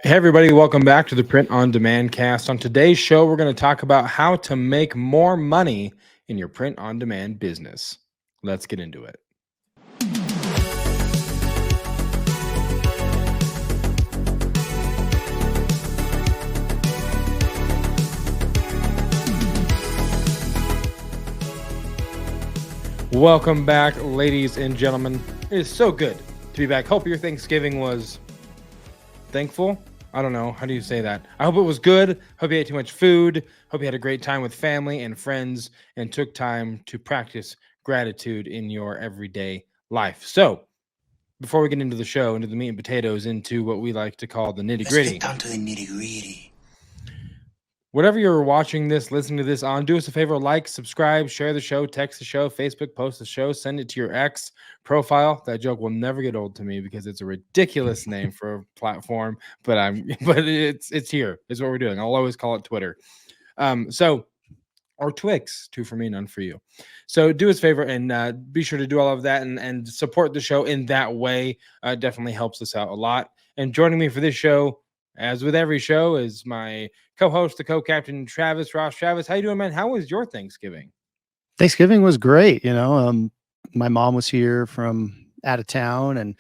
Hey, everybody, welcome back to the Print on Demand cast. On today's show, we're going to talk about how to make more money in your print on demand business. Let's get into it. Welcome back, ladies and gentlemen. It is so good to be back. Hope your Thanksgiving was thankful. I don't know. How do you say that? I hope it was good. Hope you ate too much food. Hope you had a great time with family and friends and took time to practice gratitude in your everyday life. So, before we get into the show, into the meat and potatoes, into what we like to call the nitty gritty. Let's get down to the nitty gritty. Whatever you're watching this, listening to this on, do us a favor, like, subscribe, share the show, text the show, Facebook, post the show, send it to your ex profile. That joke will never get old to me because it's a ridiculous name for a platform, but it's here. It's what we're doing. I'll always call it Twitter. Or Twix, 2 for me, none for you. So do us a favor and be sure to do all of that and support the show in that way. Definitely helps us out a lot. And joining me for this show, as with every show, is my co-host, the co-captain, Travis Ross. Travis, how you doing, man? How was your Thanksgiving? Thanksgiving was great. My mom was here from out of town, and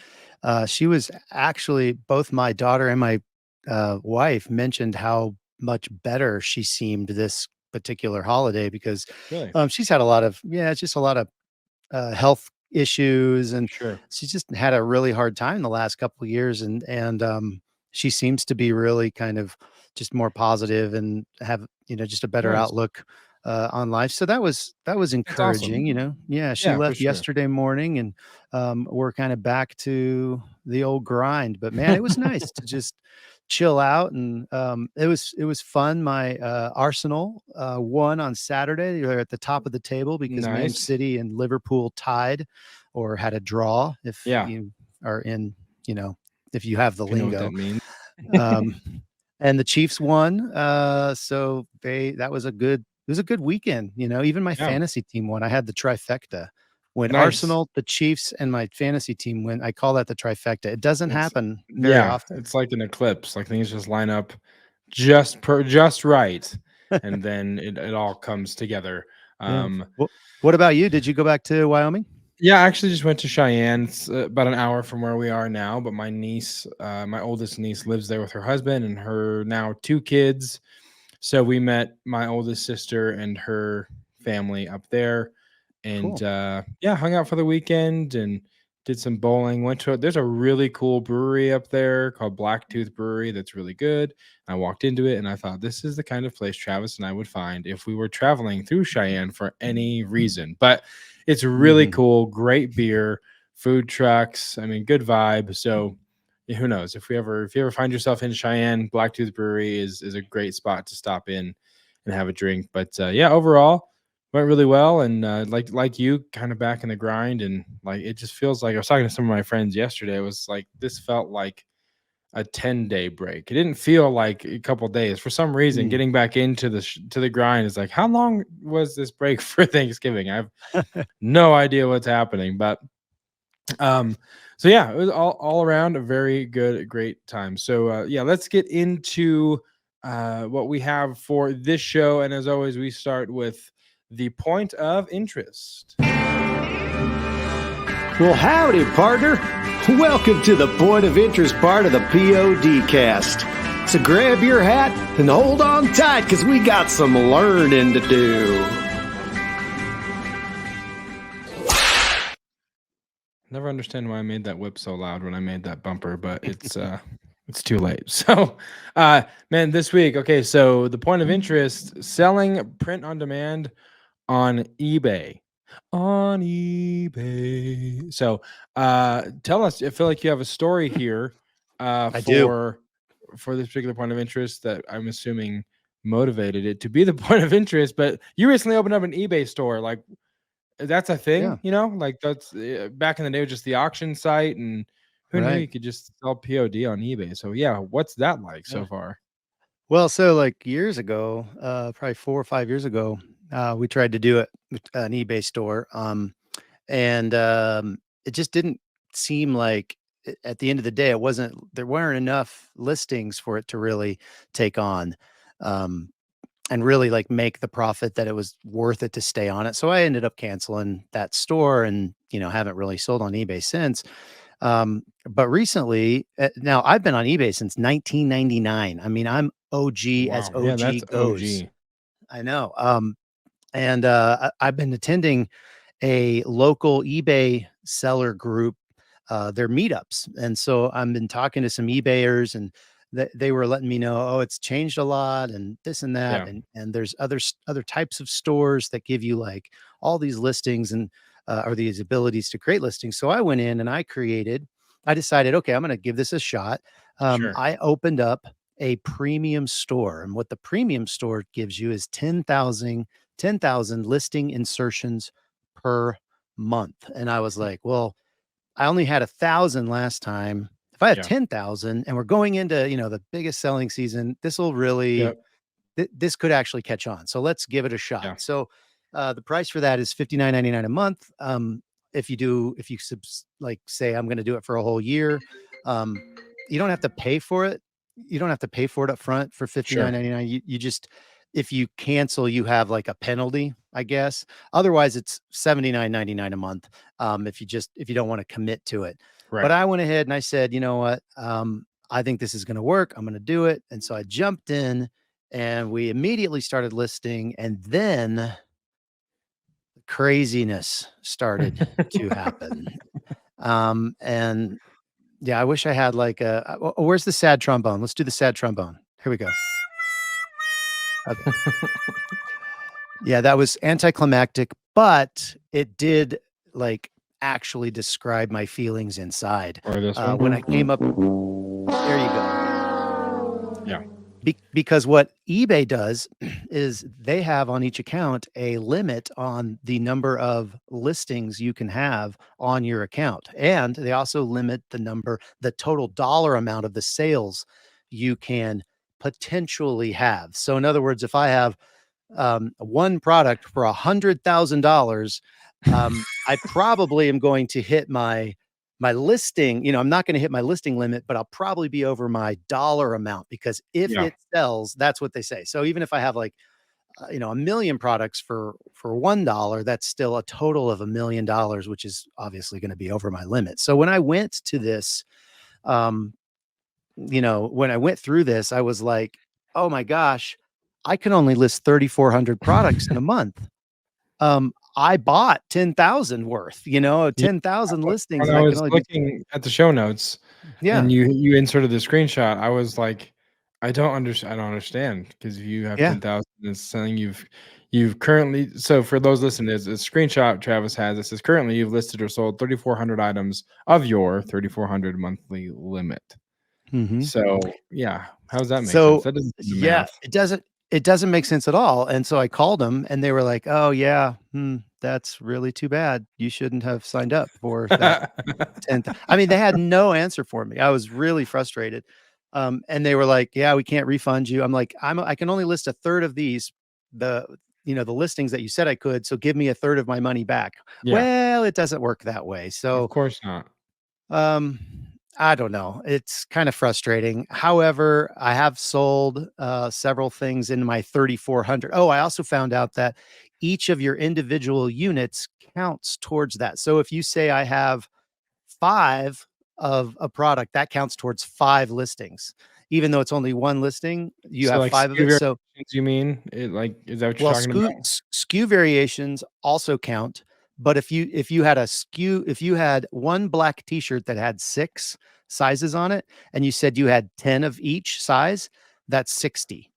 she was actually, both my daughter and my wife mentioned how much better she seemed this particular holiday because Really? she's had a lot of, just a lot of health issues, and Sure. she just had a really hard time the last couple of years, and she seems to be really kind of just more positive and have just a better Nice. outlook on life. So that was encouraging. awesome. She Yeah, for left sure. yesterday morning, and we're kind of back to the old grind. But man, it was nice to just chill out, and it was fun. My Arsenal won on Saturday. They were at the top of the table because Man Nice. City and Liverpool tied or had a draw. If Yeah. you are in, if you have the If you know what lingo. that means. And the Chiefs won. So that was it was a good weekend. Even my Yeah. fantasy team won. I had the trifecta. When Nice. Arsenal, the Chiefs, and my fantasy team win, I call that the trifecta. It doesn't happen very Yeah, often. it's like an eclipse. Like things just line up just right, and then it all comes together. Yeah. What about you? Did you go back to Wyoming? Yeah, I actually just went to Cheyenne. It's about an hour from where we are now, but my niece, my oldest niece, lives there with her husband and her now 2 kids. So we met my oldest sister and her family up there, and Cool. hung out for the weekend and did some bowling. There's a really cool brewery up there called Blacktooth Brewery that's really good. I walked into it and I thought this is the kind of place Travis and I would find if we were traveling through Cheyenne for any reason. But it's really cool, great beer, food trucks. I mean, good vibe. So who knows if you ever find yourself in Cheyenne, Blacktooth Brewery is a great spot to stop in and have a drink. But overall went really well, and like you, kind of back in the grind, and like it just feels like I was talking to some of my friends yesterday. It was like this felt like a 10-day break. It didn't feel like a couple days for some reason. Getting back into the grind is like, how long was this break for Thanksgiving? I have no idea what's happening, but so yeah, it was all around a very good, great time. So let's get into what we have for this show. And as always, we start with the point of interest. Well, howdy, partner. Welcome to the point of interest part of the POD cast. So grab your hat and hold on tight because we got some learning to do. Never understand why I made that whip so loud when I made that bumper, but it's too late. So man, this week, okay, so the point of interest, selling print on demand on eBay. So tell us, I feel like you have a story here for this particular point of interest that I'm assuming motivated it to be the point of interest. But you recently opened up an eBay store. Like, that's a thing, like that's back in the day was just the auction site, and who knew you could just sell POD on eBay. So yeah, what's that like so far? Well, so like years ago, probably 4 or 5 years ago, we tried to do an eBay store, and it just didn't seem like at the end of the day, there weren't enough listings for it to really take on. Um, and really like make the profit that it was worth it to stay on it. So I ended up canceling that store and, haven't really sold on eBay since. But recently, now I've been on eBay since 1999. I mean, I'm OG as Wow. Yeah, OG that's goes. OG. I know. And I've been attending a local eBay seller group, their meetups. And so I've been talking to some eBayers, and they were letting me know, oh, it's changed a lot and this and that. Yeah, And there's other types of stores that give you like all these listings and or these abilities to create listings. So I went in and I decided, okay, I'm going to give this a shot. sure. I opened up a premium store, and what the premium store gives you is 10,000 listing insertions per month. And I was like, well, I only had 1,000 last time. If I have Yeah. 10,000 and we're going into, the biggest selling season, this will really, Yep. this could actually catch on. So let's give it a shot. Yeah. So the price for that is $59.99 a month. If you like say I'm going to do it for a whole year, um, you don't have to pay for it. You don't have to pay for it up front for Sure. 59.99. You just, if you cancel, you have like a penalty, I guess. Otherwise, it's 79.99 a month. If you don't want to commit to it. But Right. I went ahead and I said, you know what? I think this is going to work. I'm going to do it. And so I jumped in and we immediately started listing. And then craziness started to happen. And yeah, I wish I had like where's the sad trombone? Let's do the sad trombone. Here we go. Okay. Yeah, that was anticlimactic, but it did like actually describe my feelings inside. Or this one. When I came up, there you go. Yeah. Because what eBay does is they have on each account a limit on the number of listings you can have on your account. And they also limit the total dollar amount of the sales you can potentially have. So in other words, if I have one product for $100,000, I probably am going to hit my listing. I'm not going to hit my listing limit, but I'll probably be over my dollar amount, because if Yeah. it sells, that's what they say. So even if I have like, a million products for $1, that's still a total of $1,000,000, which is obviously going to be over my limit. So when I went to this, um, when I went through this, I was like, oh my gosh, I can only list 3,400 products in a month. I bought 10,000 worth, Yeah. 10,000 listings, When and I I can was only do, looking at the show notes and yeah, you inserted the screenshot, I was like, I don't understand, because if you have yeah. 10,000, it's saying you've currently, so for those listening, there's a screenshot Travis has. It says currently you've listed or sold 3,400 items of your 3,400 monthly limit. Mhm. So, yeah, how does that make sense? So, That doesn't do the yeah, math. it doesn't make sense at all, and so I called them, and they were like, "Oh, yeah, that's really too bad. You shouldn't have signed up for that 10th." I mean, they had no answer for me. I was really frustrated, and they were like, "Yeah, we can't refund you." I'm like, I can only list a third of these, the the listings that you said I could, so give me a third of my money back. Yeah, Well, it doesn't work that way, of so course not. Um, I don't know. It's kind of frustrating. However, I have sold several things in my 3,400. Oh, I also found out that each of your individual units counts towards that. So if you say I have 5 of a product, that counts towards 5 listings. Even though it's only one listing, you So, have like, 5 of SKU it. So variations, you mean? Is that what you're well, talking about? SKU variations also count, but if you had one black T-shirt that had 6 sizes on it, and you said you had 10 of each size, that's 60.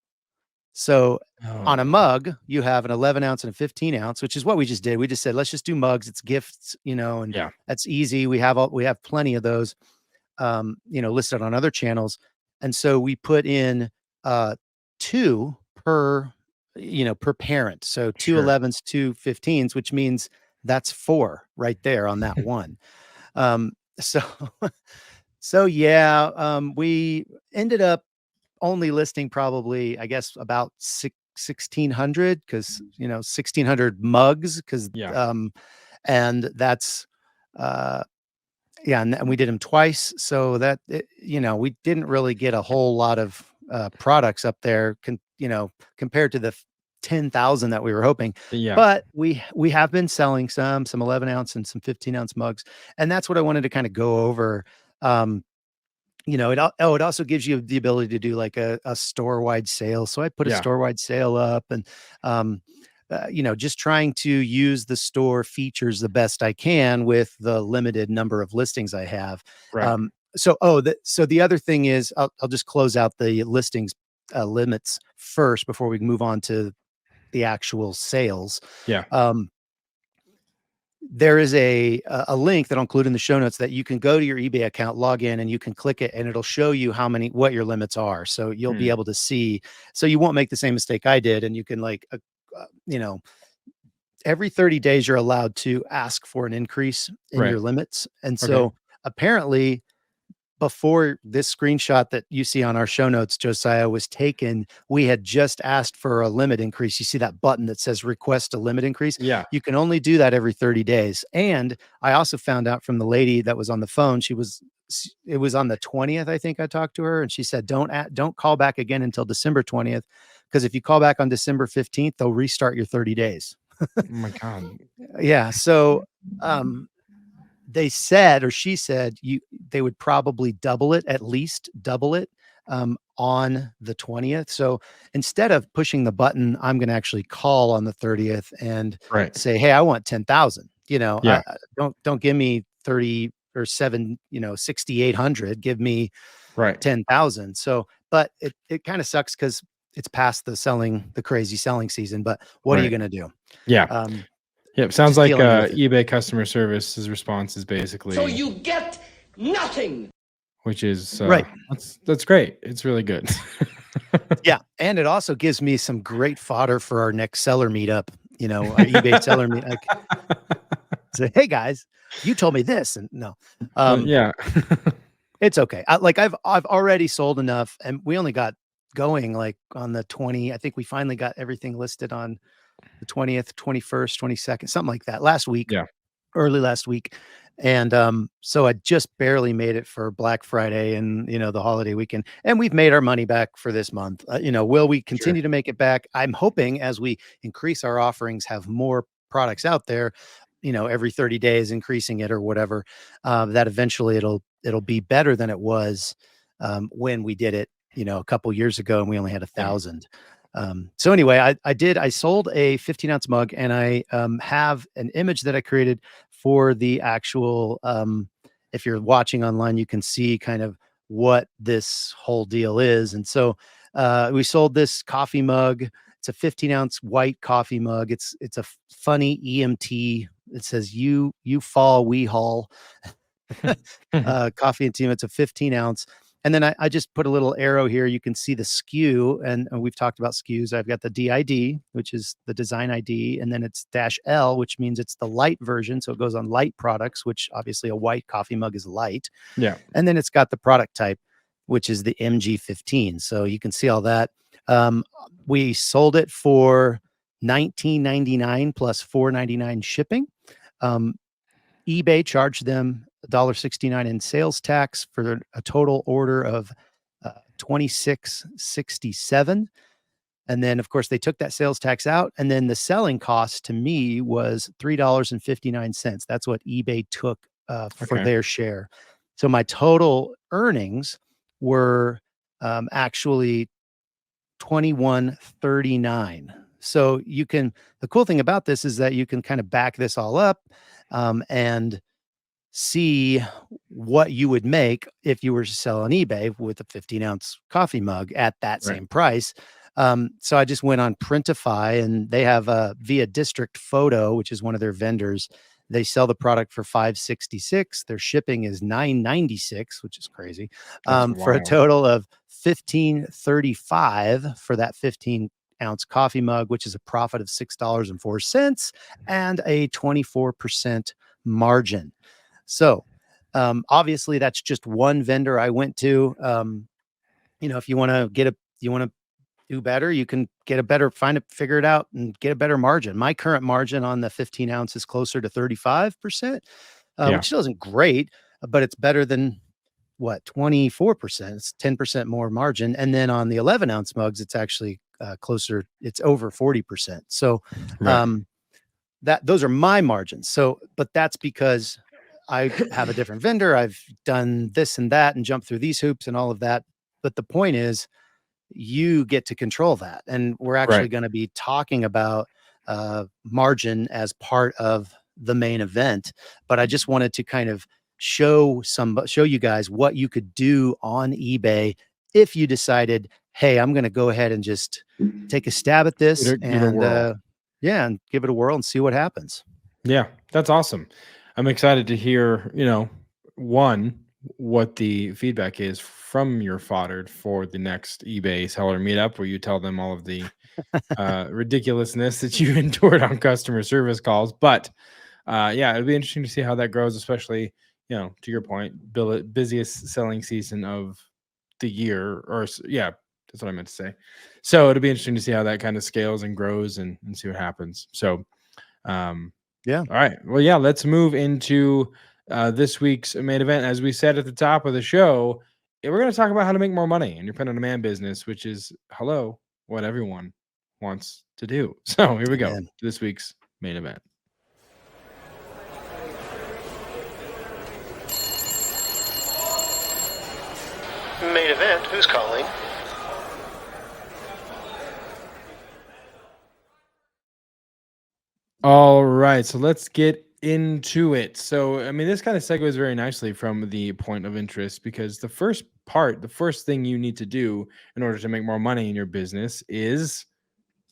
So on a Oh, mug, you have an 11 ounce and a 15 ounce, which is what we just did. We just said, let's just do mugs. It's gifts, and yeah, that's easy. We have plenty of those, listed on other channels. And so we put in 2 per, per parent. So 2 sure. 11s, 2 15s, which means that's 4 right there on that one. So, so yeah, we ended up only listing probably, I guess, about 1,600, because 1,600 mugs, because Yeah, and that's uh Yeah, and we did them twice, so that we didn't really get a whole lot of products up there, compared to the 10,000 that we were hoping. Yeah. But we have been selling some 11-ounce and some 15-ounce mugs, and that's what I wanted to kind of go over. Um, it also gives you the ability to do like a store-wide sale. So I put a Yeah. store-wide sale up, and um, just trying to use the store features the best I can with the limited number of listings I have. Right. So the other thing is, I'll just close out the listings limits first before we move on to the actual sales. Yeah. There is a link that I'll include in the show notes that you can go to your eBay account, log in, and you can click it, and it'll show you what your limits are. So you'll be able to see, so you won't make the same mistake I did. And you can every 30 days, you're allowed to ask for an increase in your limits. And so apparently, before this screenshot that you see on our show notes, Josiah, was taken, we had just asked for a limit increase. You see that button that says request a limit increase? Yeah. You can only do that every 30 days. And I also found out from the lady that was on the phone, it was on the 20th, I think I talked to her, and she said, don't call back again until December 20th, because if you call back on December 15th, they'll restart your 30 days. Oh my God. Yeah. So, they said, or she said, they would probably at least double it on the 20th. So instead of pushing the button, I'm going to actually call on the 30th and say, hey, I want 10,000. Yeah. Don't give me 30 or 6,800. Give me 10,000. So, but it kind of sucks because it's past the crazy selling season. But what are you going to do? Yeah. Yep. Sounds like eBay customer service's response is basically, so you get nothing, which is right. That's great. It's really good. Yeah. And it also gives me some great fodder for our next seller meetup, our eBay seller meet. Like, say, hey guys, you told me this. And no, yeah, it's okay. I've already sold enough, and we only got going like on the 20. I think we finally got everything listed on the 20th, 21st, 22nd, something like that last week. Yeah. Early last week. And so I just barely made it for Black Friday and the holiday weekend. And we've made our money back for this month. Will we continue to make it back? I'm hoping as we increase our offerings, have more products out there, every 30 days, increasing it or whatever, that eventually it'll be better than it was when we did it, a couple years ago, and we only had 1,000. So anyway, I sold a 15-ounce mug, and I have an image that I created for the actual, if you're watching online, you can see kind of what this whole deal is. And so we sold this coffee mug. It's a 15-ounce white coffee mug. It's a funny EMT. It says you fall, we haul. Coffee and tea. It's a 15-ounce. And then I just put a little arrow here. You can see the SKU, and we've talked about SKUs. I've got the DID, which is the design ID, and then it's -L, which means it's the light version. So it goes on light products, which obviously a white coffee mug is light. Yeah. And then it's got the product type, which is the MG15. So you can see all that. We sold it for $19.99 plus $4.99 shipping. eBay charged them $1.69 in sales tax for a total order of $26.67. And then, of course, they took that sales tax out. And then the selling cost to me was $3.59. That's what eBay took for their share. So my total earnings were actually $21.39. So the cool thing about this is that you can kind of back this all up and see what you would make if you were to sell on eBay with a 15-ounce coffee mug at that same price. So I just went on Printify, and they have via District Photo, which is one of their vendors. They sell the product for $5.66. Their shipping is $9.96, which is crazy, for a total of $15.35 for that 15-ounce coffee mug, which is a profit of $6.04 and a 24% margin. So obviously that's just one vendor I went to. If you want to do better, you can figure it out and get a better margin. My current margin on the 15 ounce is closer to 35%, which still isn't great. but it's better than what, 24%. It's 10% more margin. And then on the 11-ounce mugs, it's actually closer, it's over 40%. So Right. um, that those are my margins. So, but that's because I have a different vendor. I've done this and that and jumped through these hoops and all of that. But the point is, you get to control that. And we're actually Right. going to be talking about margin as part of the main event. But I just wanted to kind of show you guys what you could do on eBay if you decided, hey, I'm going to go ahead and just take a stab at this Give it a and whirl. yeah, and give it a whirl and see what happens. Yeah, that's awesome. I'm excited to hear, one, what the feedback is from your fodder for the next eBay seller meetup, where you tell them all of the ridiculousness that you endured on customer service calls. But yeah, it'll be interesting to see how that grows, especially, to your point, busiest selling season of the year, yeah, that's what I meant to say. So it'll be interesting to see how that kind of scales and grows and see what happens. So, um, Yeah. all right. Well, yeah, let's move into this week's main event. As we said at the top of the show, we're going to talk about how to make more money in your print-on-demand business, which is, what everyone wants to do. So here we go. Amen. This week's main event. Main event, who's calling? All right, so let's get into it. So, I mean, this kind of segues very nicely from the point of interest, because the first thing you need to do in order to make more money in your business is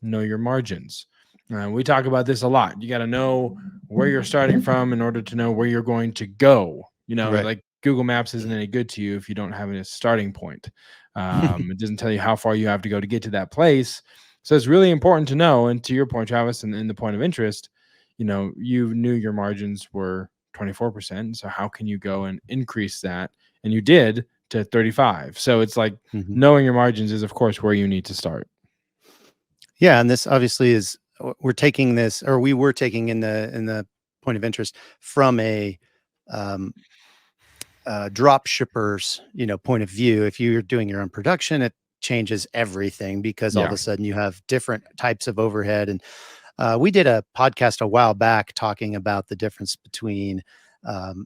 know your margins. We talk about this a lot. You got to know where you're starting from in order to know where you're going to go. Right. Like Google Maps isn't any good to you if you don't have a starting point. It doesn't tell you how far you have to go to get to that place. So it's really important to know. And to your point, Travis, and in the point of interest, you knew your margins were 24%. So how can you go and increase that? And you did to 35. So it's like Mhm. knowing your margins is, of course, where you need to start. Yeah, and this obviously is we're taking this, or we were taking in the point of interest from a um, drop shippers, point of view. If you're doing your own production, it changes everything because all of Yeah. a sudden you have different types of overhead. And we did a podcast a while back talking about the difference between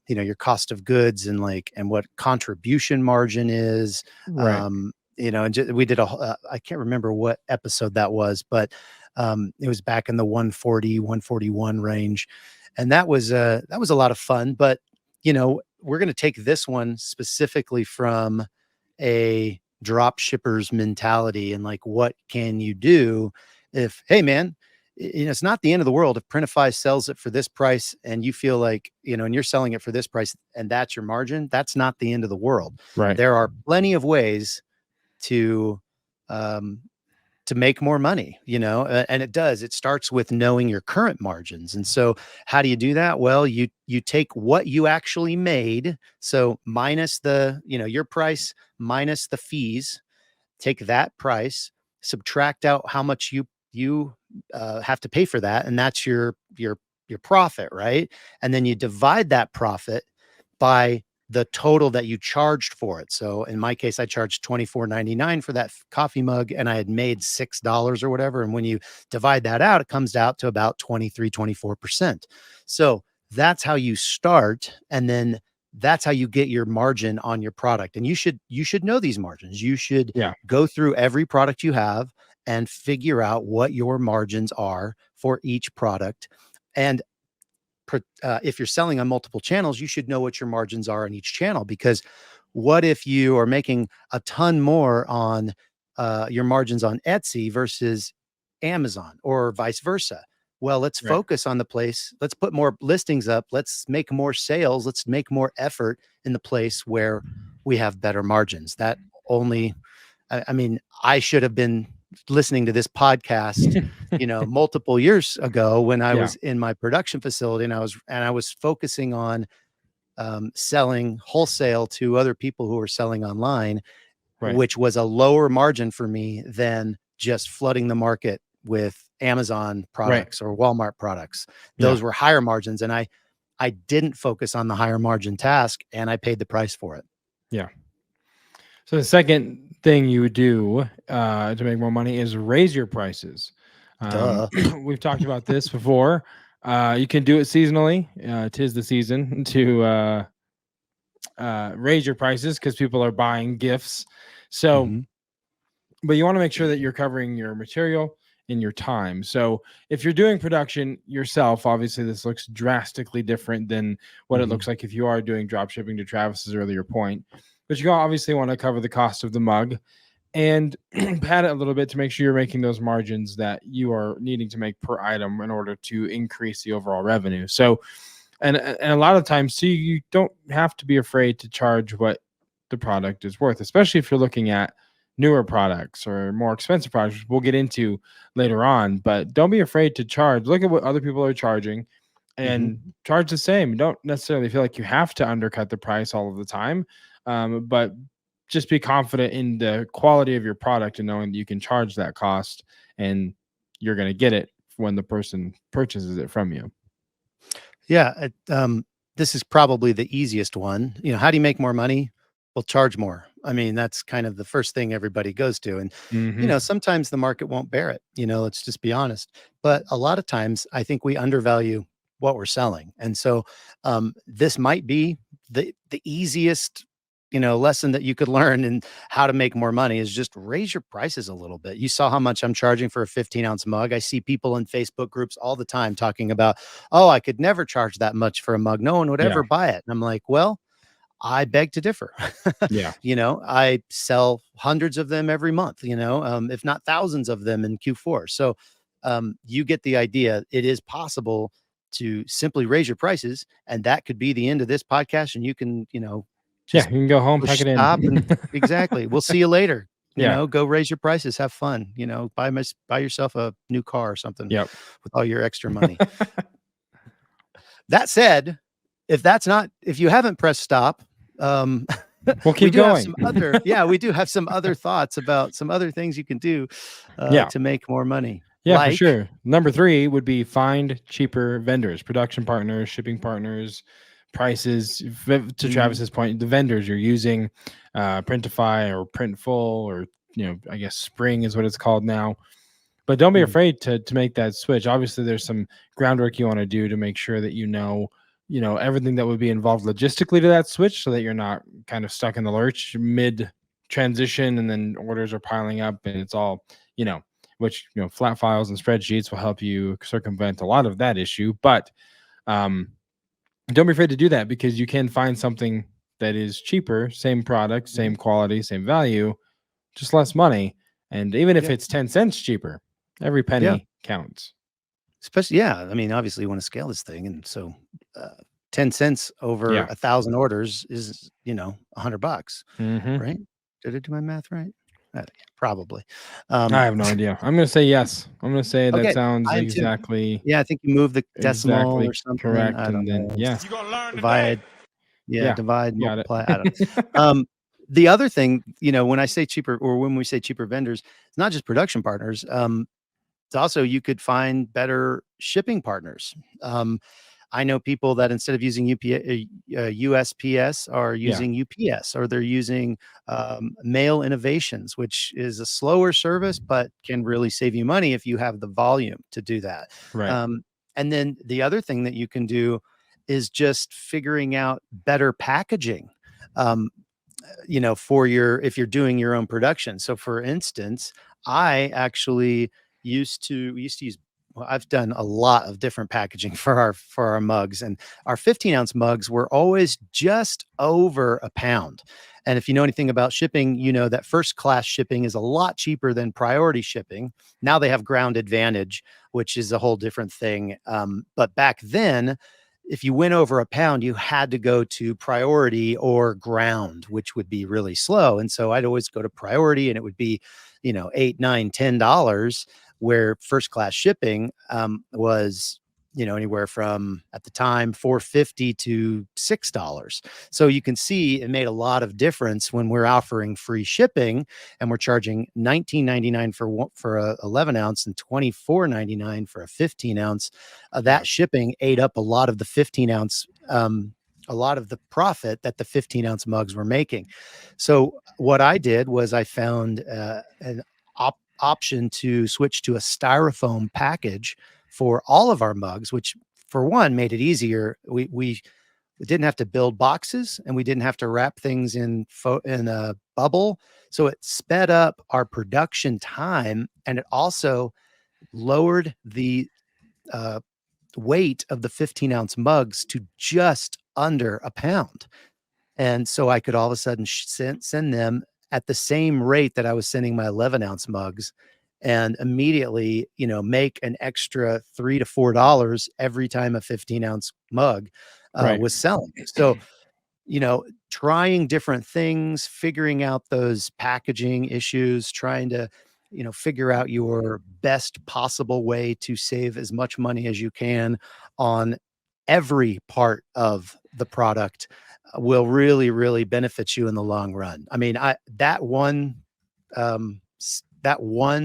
your cost of goods and what contribution margin is. Right. We did I can't remember what episode that was, but it was back in the 140, 141 range. And that was a lot of fun. But, we're going to take this one specifically from a drop shipper's mentality and what can you do if, hey man, it's not the end of the world if Printify sells it for this price and you feel like, and you're selling it for this price and that's your margin. That's not the end of the world. Right. There are plenty of ways to um, to make more money, and it starts with knowing your current margins. And so how do you do that? Well, you take what you actually made, so minus your price minus the fees, take that price, subtract out how much you have to pay for that, and that's your profit, right? And then you divide that profit by the total that you charged for it. So in my case, I charged $24.99 for that coffee mug, and I had made $6 or whatever. And when you divide that out, it comes out to about 24%. So that's how you start. And then that's how you get your margin on your product. And you should know these margins. You should Yeah. go through every product you have and figure out what your margins are for each product. And if you're selling on multiple channels, you should know what your margins are on each channel, because what if you are making a ton more on your margins on Etsy versus Amazon, or vice versa? Well, let's Right. focus on the place. Let's put more listings up. Let's make more sales. Let's make more effort in the place where we have better margins. That only, I mean, I should have been listening to this podcast, multiple years ago when I Yeah. was in my production facility, and I was focusing on selling wholesale to other people who were selling online, Right. which was a lower margin for me than just flooding the market with Amazon Right. products or Walmart products. Yeah. Those were higher margins. And I didn't focus on the higher margin task, and I paid the price for it. Yeah. So the second thing you would do to make more money is raise your prices. Duh. We've talked about this before. You can do it seasonally. 'Tis the season to raise your prices because people are buying gifts. So, Mhm. but you want to make sure that you're covering your material and your time. So if you're doing production yourself, obviously this looks drastically different than what it Mhm. looks like if you are doing drop shipping, to Travis's earlier point. But you obviously want to cover the cost of the mug and pad it a little bit to make sure you're making those margins that you are needing to make per item in order to increase the overall revenue. So, and a lot of times, so you don't have to be afraid to charge what the product is worth, especially if you're looking at newer products or more expensive products, which we'll get into later on. But don't be afraid to charge. Look at what other people are charging Mhm. and charge the same. Don't necessarily feel like you have to undercut the price all of the time, but just be confident in the quality of your product and knowing that you can charge that cost and you're going to get it when the person purchases it from you. Yeah, this is probably the easiest one. How do you make more money? Well, charge more. I mean, that's kind of the first thing everybody goes to. And, Hmm. sometimes the market won't bear it. Let's just be honest. But a lot of times, I think we undervalue what we're selling. And so this might be the easiest, lesson that you could learn in how to make more money is just raise your prices a little bit. You saw how much I'm charging for a 15-ounce mug. I see people in Facebook groups all the time talking about, oh, I could never charge that much for a mug. No one would Yeah. ever buy it. And I'm like, well, I beg to differ. Yeah. I sell hundreds of them every month, if not thousands of them in Q4. So you get the idea. It is possible to simply raise your prices, and that could be the end of this podcast. And you can, Yeah. just You can go home, pack push it in. stop and exactly. We'll see you later. Yeah. Go raise your prices, have fun, buy yourself a new car or something Yep. with all your extra money. That said, if you haven't pressed stop, um, We'll we keep do have going. some other yeah, we do have some other thoughts about some other things you can do, Yeah. to make more money. Yeah, for Like sure. Number 3 would be find cheaper vendors, production partners, shipping partners, prices. To mhm, Travis's point, the vendors you're using, Printify or Printful, or I guess Spring is what it's called now. But don't be mhm, afraid to make that switch. Obviously, there's some groundwork you want to do to make sure that everything that would be involved logistically to that switch, so that you're not kind of stuck in the lurch mid transition and then orders are piling up and it's all you know which flat files and spreadsheets will help you circumvent a lot of that issue. But um don't be afraid to do that, because you can find something that is cheaper, same product, mhm. same quality, same value, just less money. And even if Yeah, it's 10 cents cheaper, every yeah. penny counts. Especially yeah, I mean, obviously, you wanna scale this thing, and so, 10 cents over Yeah. 1,000 orders is, $100, Hmm. right? Did I do my math right? Probably. I Um, have no idea. I'm gonna say yes. I'm gonna say that okay, sounds I am too. exactly Yeah, I think you moved the decimal or something, correct. I And don't then know, yeah, divide. Yeah, yeah, divide, you got it. multiply, I don't know. The other thing, when I say cheaper or when we say cheaper vendors, it's not just production partners. It's also you could find better shipping partners. I know people that instead of using USPS are Yeah, using UPS, or they're using Mail Innovations, which is a slower service but can really save you money if you have the volume to do that. right. Um, and then the other thing that you can do is just figuring out better packaging. Um, for if you're doing your own production. So for instance, I actually used to use well, I've done a lot of different packaging for our mugs, and our 15-ounce mugs were always just over a pound. And if you know anything about shipping, you know that first class shipping is a lot cheaper than priority shipping. Now they have ground advantage, which is a whole different thing. But back then, if you went over a pound, you had to go to priority or ground, which would be really slow. And so I'd always go to priority, and it would be, $8, $9, $10, where first class shipping was anywhere from, at the time, $4.50 to $6. So you can see it made a lot of difference when we're offering free shipping and we're charging $19.99 for a 11 ounce and $24.99 for a 15 ounce. Yeah. That shipping ate up a lot of the 15 ounce, a lot of the profit that the 15 ounce mugs were making. So what I did was I found an option to switch to a styrofoam package for all of our mugs, which for one made it easier. We didn't have to build boxes and we didn't have to wrap things in a bubble. So it sped up our production time, and it also lowered the uh, weight of the 15-ounce mugs to just under a pound. And so I could all of a sudden send them at the same rate that I was sending my 11-ounce mugs, and immediately, make an extra $3 to $4 every time a 15-ounce mug Right. was selling. So, trying different things, figuring out those packaging issues, trying to, figure out your best possible way to save as much money as you can on every part of the product will really, really benefit you in the long run. I mean, that one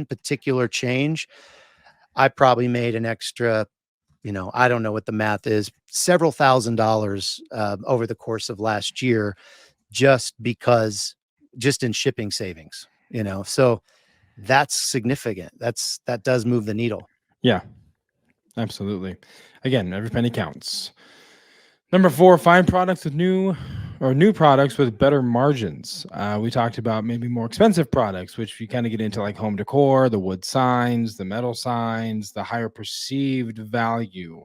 particular change, I probably made an extra, I don't know what the math is, several $1,000s over the course of last year, just in shipping savings. So that's significant. That does move the needle. Yeah, absolutely. Again, every penny counts. Number 4, find products with new products with better margins. We talked about maybe more expensive products, which we kind of get into, like home decor, the wood signs, the metal signs, the higher perceived value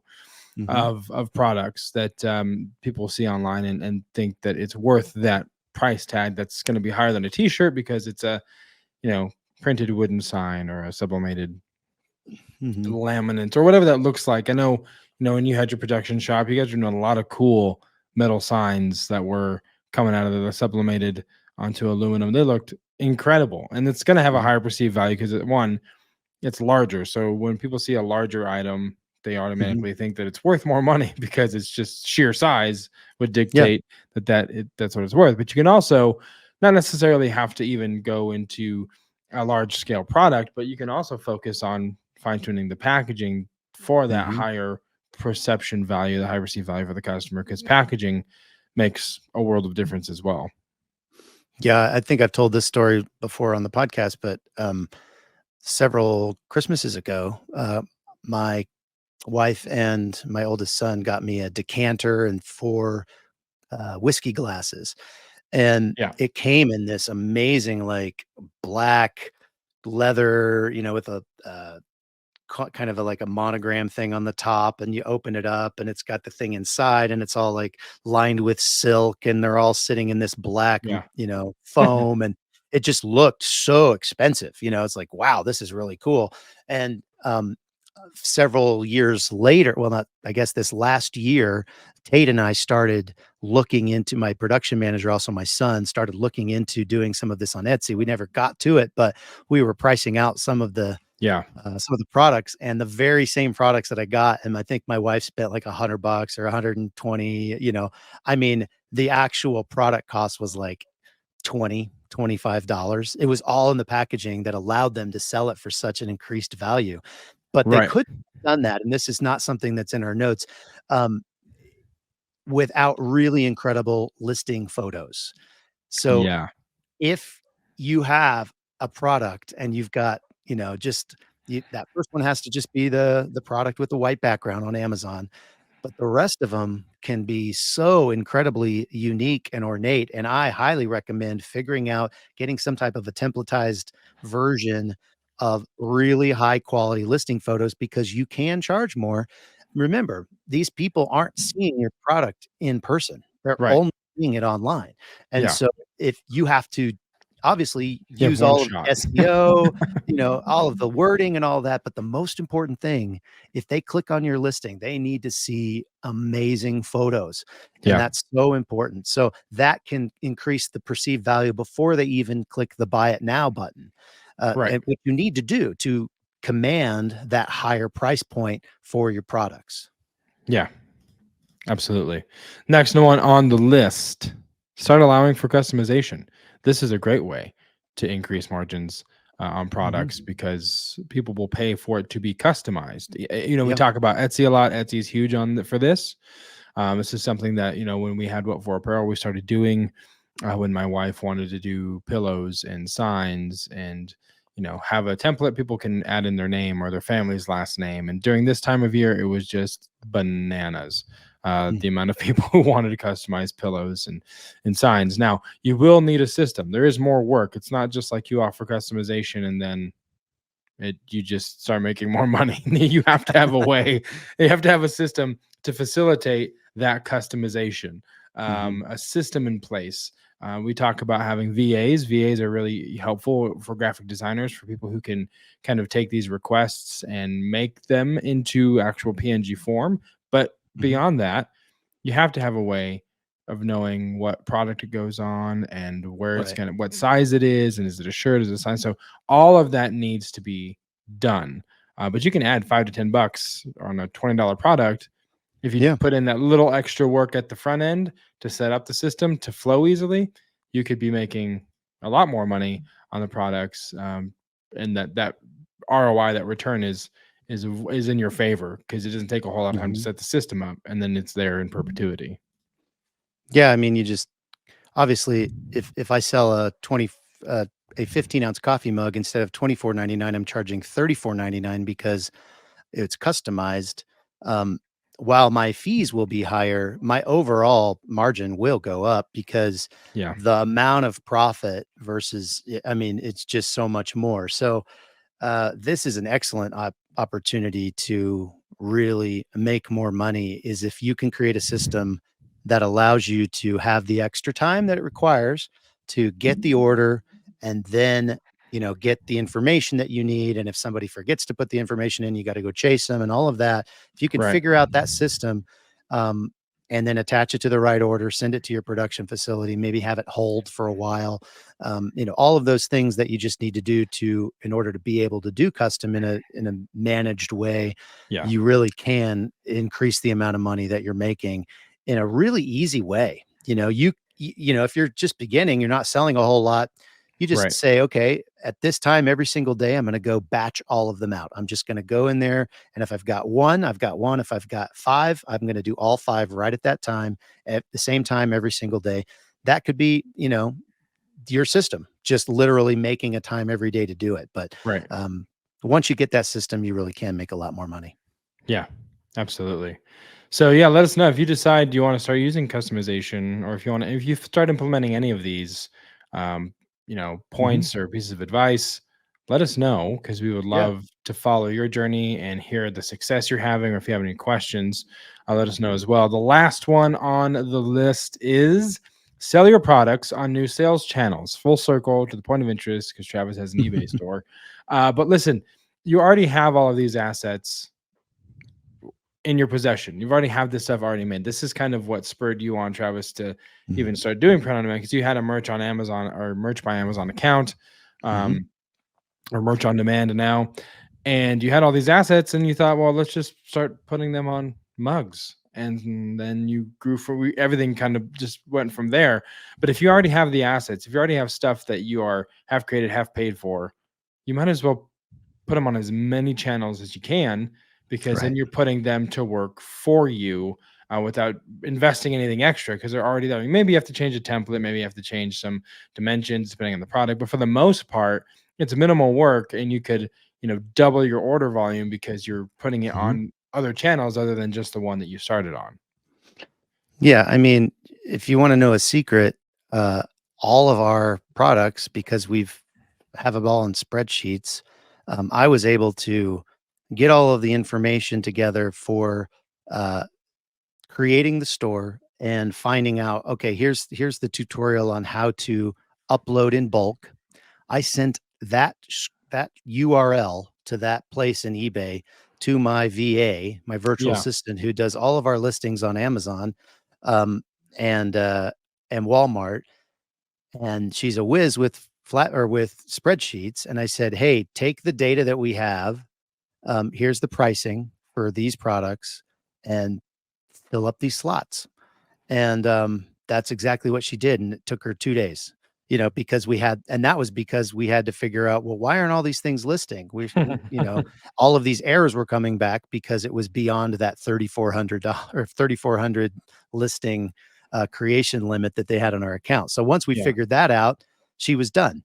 Mhm. of products that people see online and think that it's worth that price tag that's going to be higher than a t-shirt because it's a, you know, printed wooden sign or a sublimated Mhm. laminate or whatever that looks like. I know, when you had your production shop, you guys were doing a lot of cool metal signs that were coming out of the sublimated onto aluminum. They looked incredible, and it's going to have a Mhm. higher perceived value because one, it's larger. So when people see a larger item, they Mhm. automatically think that it's worth more money because it's just sheer size would Yeah. dictate that's what it's worth. But you can also not necessarily have to even go into a large scale product, but you can also focus on fine tuning the packaging for that Mhm. higher perception value, the high perceived value for the customer, because packaging makes a world of difference as well. Yeah, I think I've told this story before on the podcast, but several Christmases ago, my wife and my oldest son got me a decanter and 4 whiskey glasses, and Yeah. it came in this amazing, like, black leather, with a kind of like a monogram thing on the top, and you open it up and it's got the thing inside and it's all like lined with silk, and they're all sitting in this black Yeah. foam, and it just looked so expensive. It's like, wow, this is really cool. And several years later, well, not, I guess this last year, Tate and I started looking into, my production manager, also my son, started looking into doing some of this on Etsy. We never got to it, but we were pricing out Yeah. some of the products, and the very same products that I got, and I think my wife spent like $100 or 120. I mean, the actual product cost was like 25 dollars. It was all in the packaging that allowed them to sell it for such an increased value. But they Right. could have done that, and this is not something that's in our notes, um, without really incredible listing photos. So Yeah. if you have a product and you've got, just that first one has to just be the product with the white background on Amazon, but the rest of them can be so incredibly unique and ornate, and I highly recommend figuring out getting some type of a templatized version of really high quality listing photos, because you can charge more. Remember, these people aren't seeing your product in person. They're Right. only seeing it online, and Yeah. so if you have to obviously You have use one all of shot. the SEO, all of the wording and all that, but the most important thing, if they click on your listing, they need to see amazing photos, and Yeah. that's so important. So that can increase the perceived value before they even click the buy it now button. Right. And what you need to do to command that higher price point for your products. Yeah, absolutely. Next one on the list, start allowing for customization. This is a great way to increase margins on Mhm. products because people will pay for it to be customized. We Yeah. talk about Etsy a lot. Etsy is huge for this. This is something that, when we had What For Apparel, we started doing when my wife wanted to do pillows and signs and, have a template people can add in their name or their family's last name. And during this time of year, it was just bananas. Mm. The amount of people who wanted to customize pillows and signs. Now, you will need a system. There is more work. It's not just like you offer customization and then you just start making more money. You have to have a way, you have to have a system to facilitate that customization, Mhm. a system in place. We talk about having VAs. VAs are really helpful for graphic designers, for people who can kind of take these requests and make them into actual PNG form. But Mhm. beyond that, you have to have a way of knowing what product it goes on and where it's Right. gonna, what size it is, and is it a shirt, is it a size? So all of that needs to be done. But you can add $5 to $10 on a $20 product if you Yeah. put in that little extra work at the front end to set up the system to flow easily. You could be making a lot more money on the products, and that ROI, that return is in your favor because it doesn't take a whole lot of time to Mhm. set the system up, and then it's there in perpetuity. Yeah, I mean, you just obviously, if I sell uh, a 15-ounce coffee mug instead of 24.99, I'm charging 34.99 because it's customized. Um, while my fees will be higher, my overall margin will go up because Yeah, the amount of profit versus, I mean, it's just so much more. So this is an excellent opportunity to really make more money is if you can create a system that allows you to have the extra time that it requires to get the order and then get the information that you need, and if somebody forgets to put the information in, you got to go chase them and all of that. If you can right. figure out that system, um, and then attach it to the right order, send it to your production facility, maybe have it hold for a while, all of those things that you just need to do to in order to be able to do custom in a managed way, Yeah, you really can increase the amount of money that you're making in a really easy way. If you're just beginning, you're not selling a whole lot. You just right. say, okay, at this time every single day, I'm going to go batch all of them out. I'm just going to go in there, and if I've got one, I've got one. If I've got five, I'm going to do all five right at that time, at the same time every single day. That could be, your system, just literally making a time every day to do it. But Right. um, once you get that system, you really can make a lot more money. Yeah, absolutely. So yeah, let us know if you decide you want to start using customization, or if you start implementing any of these, Mhm. points or pieces of advice. Let us know because we would Yeah. love to follow your journey and hear the success you're having. Or if you have any questions, let us know as well. The last one on the list is sell your products on new sales channels. Full circle to the point of interest because Travis has an eBay store. But listen, you already have all of these assets in your possession. You've already have this stuff already made. This is kind of what spurred you on, Travis, to Mhm. even start doing print on demand because you had a merch on Amazon or merch by Amazon account, Mhm. um, or merch on demand now, and you had all these assets, and you thought, well, let's just start putting them on mugs, and then you grew everything kind of just went from there. But if you already have the assets, if you already have stuff that you have created, have paid for, you might as well put them on as many channels as you can because then Right. you're putting them to work for you without investing anything extra because they're already there. Maybe you have to change a template, maybe you have to change some dimensions depending on the product, but for the most part, it's minimal work and you could, double your order volume because you're putting it Mhm. on other channels other than just the one that you started on. Yeah, I mean, if you wanna know a secret, uh, all of our products, because we've have it all in spreadsheets, I was able to get all of the information together for, uh, creating the store and finding out, okay, here's the tutorial on how to upload in bulk. I sent that URL to that place in eBay to my VA, my virtual Yeah. assistant who does all of our listings on Amazon, um, and, uh, and Walmart, and she's a whiz with with spreadsheets, and I said, "Hey, take the data that we have Here's the pricing for these products, and fill up these slots. And that's exactly what she did. And it took her 2 days, because that was because we had to figure out, well, why aren't all these things listing? All of these errors were coming back because it was beyond that $3,400 or 3,400 listing creation limit that they had on our account. So once we Yeah. figured that out, she was done.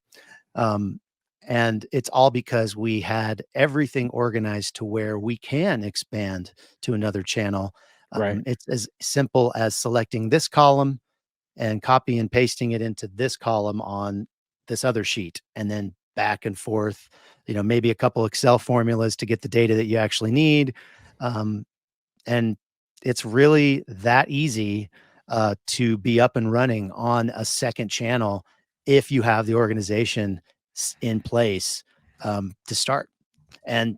Um, and it's all because we had everything organized to where we can expand to another channel. Right. It's as simple as selecting this column and copy and pasting it into this column on this other sheet, and then back and forth, maybe a couple Excel formulas to get the data that you actually need. Um, and it's really that easy to be up and running on a second channel if you have the organization in place to start, and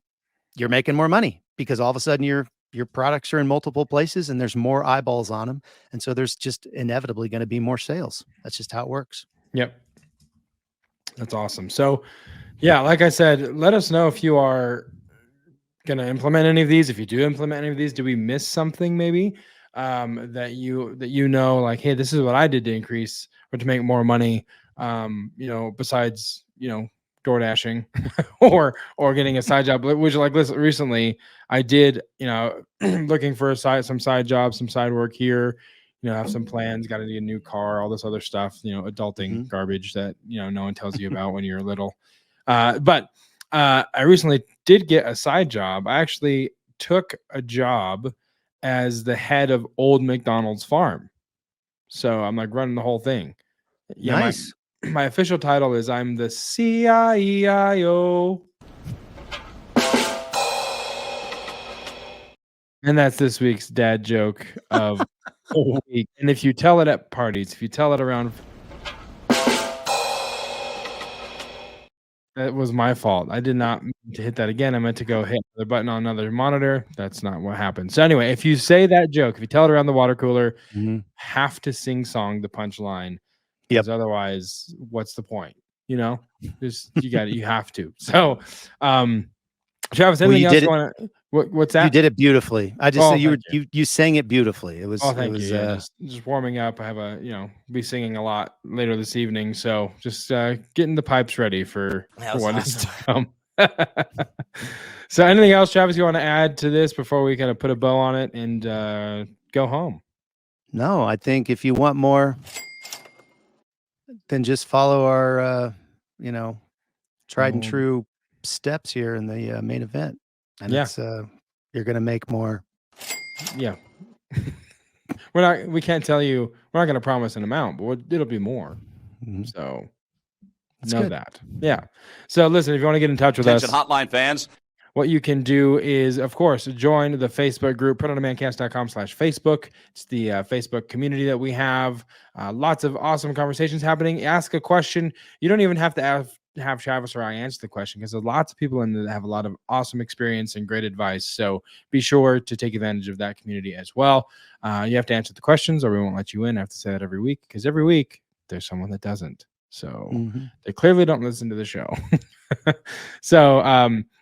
you're making more money because all of a sudden your products are in multiple places and there's more eyeballs on them, and so there's just inevitably going to be more sales. That's just how it works. Yep. That's awesome. So, yeah, like I said, let us know if you are going to implement any of these. If you do implement any of these, do we miss something maybe that like, hey, this is what I did to increase or to make more money, besides, door dashing or getting a side job, which like recently I did, looking for some side jobs, some side work here, have some plans, got to get a new car, all this other stuff, adulting garbage that, no one tells you about when you're little. But I recently did get a side job. I actually took a job as the head of Old McDonald's Farm. So I'm like running the whole thing. Yeah, Nice. my official title is I'm the CIEIO. And that's this week's dad joke of the week. And if you tell it at parties, if you tell it around, that was my fault. I did not mean to hit that again. I meant to go hit the button on another monitor. That's not what happened. So anyway, if you say that joke, if you tell it around the water cooler, have to sing song the punchline. Because otherwise, what's the point? Just you have to. So, Travis, anything else you want to? What's that? You did it beautifully. I just said you sang it beautifully. It was. Oh, thank you. Yeah, just warming up. I have be singing a lot later this evening, so just getting the pipes ready for what is to come. So, anything else, Travis, you want to add to this before we kind of put a bow on it and go home? No, I think if you want more, then just follow our, tried and true steps here in the main event, and it's you're gonna make more. Yeah, we can't tell you. We're not gonna promise an amount, but it'll be more. So know that. Yeah. So listen, if you want to get in touch with us, hotline fans. What you can do is, of course, join the Facebook group, putonamancast.com/Facebook. It's the Facebook community that we have. Lots of awesome conversations happening. Ask a question. You don't even have to have Travis or I answer the question because there's lots of people in there that have a lot of awesome experience and great advice. So be sure to take advantage of that community as well. You have to answer the questions or we won't let you in. I have to say that every week because every week there's someone that doesn't. So they clearly don't listen to the show. So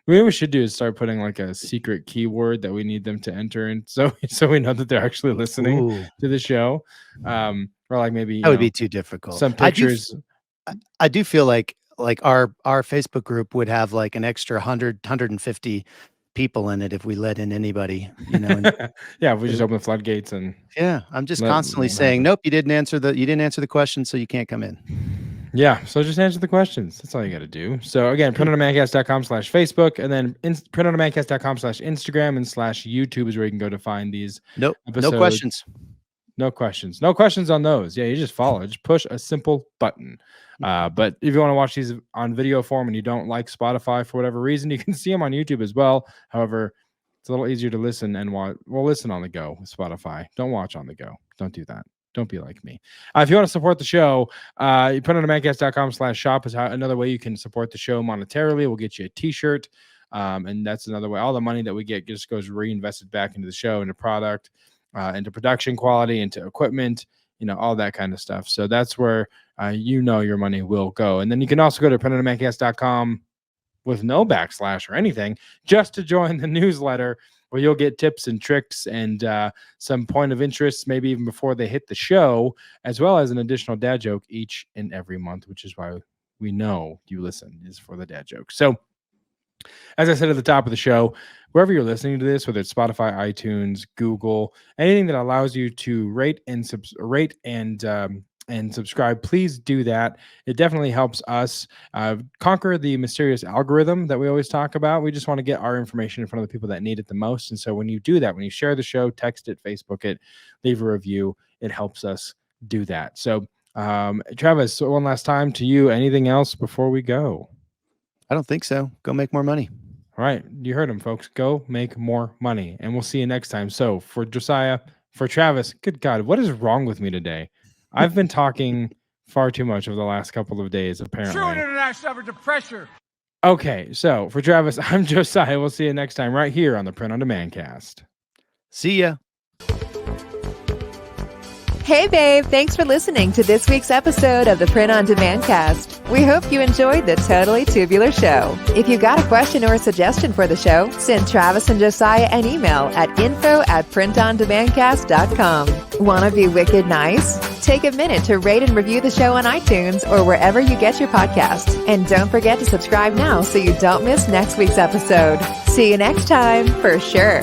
what we should do is start putting like a secret keyword that we need them to enter in, so we know that they're actually listening to the show. Or like maybe that would be too difficult. Some pictures. I do feel like our Facebook group would have like an extra 150 people in it if we let in anybody. Yeah, if we just open the floodgates and I'm just constantly saying, nope, you didn't answer the question, so you can't come in. Yeah, so just answer the questions. That's all you got to do. So again, printondemancast.com/Facebook, and then printondemancast.com/Instagram and /YouTube is where you can go to find these. Nope, episodes. no questions. No questions. No questions on those. Yeah, you just follow. Just push a simple button. But if you want to watch these on video form and you don't like Spotify for whatever reason, you can see them on YouTube as well. However, it's a little easier to listen and watch. Well, listen on the go with Spotify. Don't watch on the go. Don't do that. Don't be like me. If you want to support the show, you put on mancast.com/shop is another way you can support the show monetarily. We'll get you a t-shirt. And that's another way. All the money that we get just goes reinvested back into the show, into product, into production quality, into equipment, all that kind of stuff. So that's where your money will go. And then you can also go to printondemancast.com with no backslash or anything, just to join the newsletter, where you'll get tips and tricks and some point of interest, maybe even before they hit the show, as well as an additional dad joke each and every month, which is why we know you listen, is for the dad joke. So as I said at the top of the show, wherever you're listening to this, whether it's Spotify, iTunes, Google, anything that allows you to rate and subscribe, please do that. It definitely helps us conquer the mysterious algorithm that we always talk about. We just want to get our information in front of the people that need it the most. And so when you do that, when you share the show, text it, Facebook it, leave a review, it helps us do that. So Travis, one last time to you, anything else before we go? I don't think so. Go make more money. All right. You heard him, folks. Go make more money. And we'll see you next time. So for Josiah, for Travis, good God, what is wrong with me today? I've been talking far too much over the last couple of days, apparently. True international effort to pressure. Okay. So for Travis, I'm Josiah. We'll see you next time right here on the Print on Demand cast. See ya. Hey, babe. Thanks for listening to this week's episode of the Print on Demand cast. We hope you enjoyed the Totally Tubular Show. If you got a question or a suggestion for the show, send Travis and Josiah an email at info@printondemandcast.com. Want to be wicked nice? Take a minute to rate and review the show on iTunes or wherever you get your podcasts. And don't forget to subscribe now so you don't miss next week's episode. See you next time, for sure.